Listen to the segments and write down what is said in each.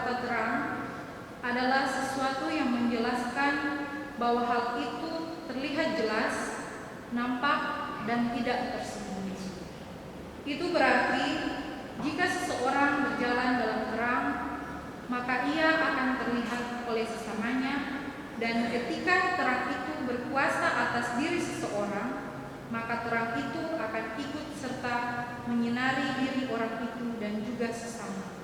kata terang adalah sesuatu yang menjelaskan bahwa hal itu terlihat jelas, nampak, dan tidak tersembunyi. Itu berarti jika seseorang berjalan dalam terang, maka ia akan terlihat oleh sesamanya, dan ketika terang itu berkuasa atas diri seseorang, maka terang itu akan ikut serta menyinari diri orang itu dan juga sesama.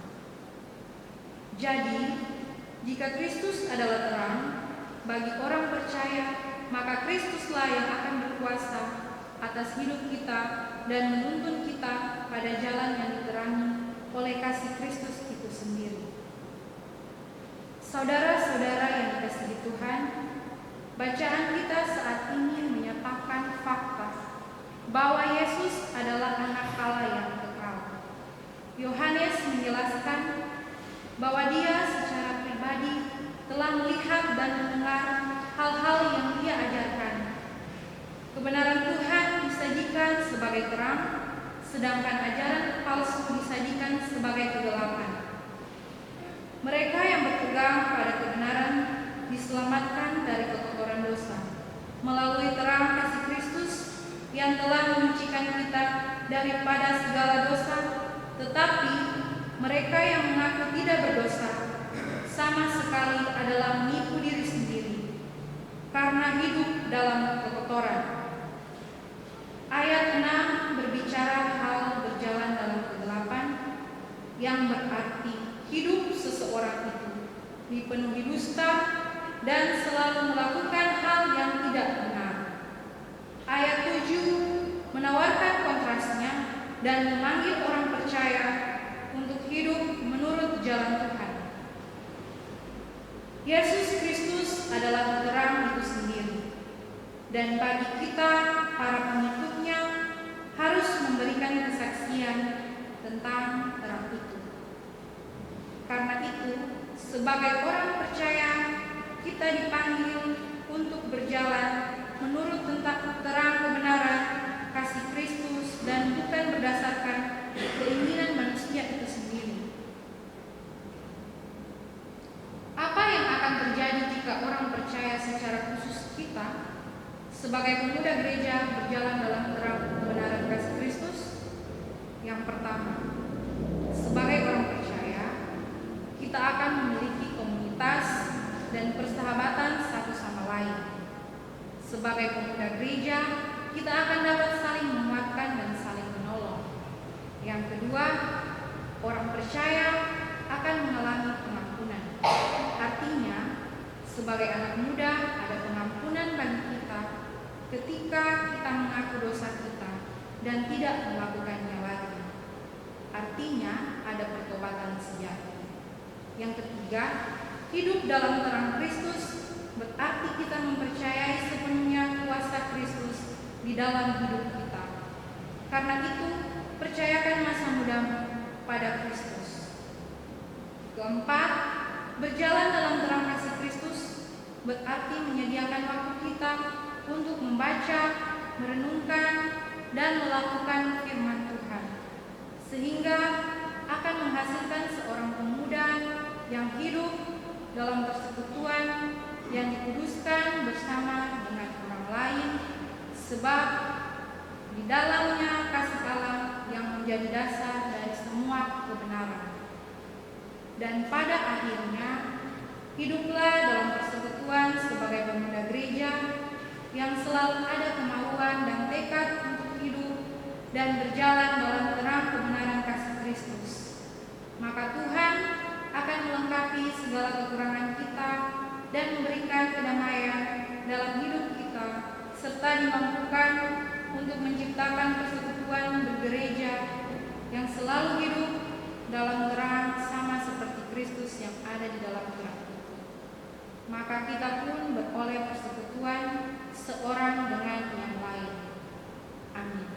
Jadi, jika Kristus adalah terang bagi orang percaya, maka Kristuslah yang akan berkuasa atas hidup kita dan menuntun kita pada jalan yang diterangi oleh kasih Kristus itu sendiri. Saudara-saudara yang dikasihi Tuhan, bacaan kita saat ini menyatakan fakta bahwa Yesus adalah anak Allah yang kekal. Yohanes menjelaskan bahwa dia secara pribadi telah melihat dan mendengar hal-hal yang dia ajarkan. Kebenaran Tuhan disajikan sebagai terang, sedangkan ajaran palsu disajikan sebagai kegelapan. Mereka yang berpegang pada kebenaran diselamatkan dari kekotoran dosa melalui terang kasih Kristus yang telah menyucikan kita daripada segala dosa, tetapi mereka yang mengaku tidak berdosa sama sekali adalah menipu diri sendiri karena hidup dalam kekotoran. Ayat 6 berbicara hal berjalan dalam kegelapan, yang berarti hidup seseorang itu dipenuhi dusta dan selalu melakukan hal yang tidak benar. Ayat 7 menawarkan kontrasnya dan memanggil orang percaya untuk hidup menurut jalan Tuhan. Yesus Kristus adalah terang itu sendiri, dan bagi kita para pengikutnya harus memberikan kesaksian tentang terang itu. Karena itu, sebagai orang percaya, kita dipanggil untuk berjalan menurut tentang terang kebenaran kasih Kristus dan bukan berdasarkan keinginan manusia itu sendiri. Apa yang akan terjadi jika orang percaya secara khusus kita sebagai pemuda gereja berjalan dalam terang kebenaran kasih Kristus? Yang pertama, sebagai orang percaya, kita akan memiliki komunitas dan persahabatan satu sama lain. Sebagai pemuda gereja, kita akan dapat saling menguatkan dan saling menolong. Yang kedua, orang percaya akan mengalami pengampunan. Artinya, sebagai anak muda ada pengampunan bagi kita ketika kita mengaku dosa kita dan tidak melakukannya lagi. Artinya, ada pertobatan sejati. Yang ketiga, hidup dalam terang Kristus berarti kita mempercayai sepenuhnya kuasa Kristus di dalam hidup kita. Karena itu, percayakan masa mudamu pada Kristus. Keempat, berjalan dalam terang kasih Kristus berarti menyediakan waktu kita untuk membaca, merenungkan, dan melakukan firman Tuhan, sehingga akan menghasilkan seorang pemuda yang hidup dalam persekutuan yang dikuduskan bersama dengan orang lain, sebab di dalamnya kasih Allah yang menjadi dasar dari semua kebenaran. Dan pada akhirnya, hiduplah dalam persekutuan sebagai pemuda gereja yang selalu ada kemauan dan tekad untuk hidup dan berjalan dalam terang kebenaran kasih Kristus. Maka Tuhan akan melengkapi segala kekurangan kita dan memberikan kedamaian dalam hidup kita, serta dimampukan untuk menciptakan persekutuan bergereja yang selalu hidup dalam terang sama seperti Kristus yang ada di dalam terang itu. Maka kita pun beroleh persekutuan seorang dengan yang lain. Amin.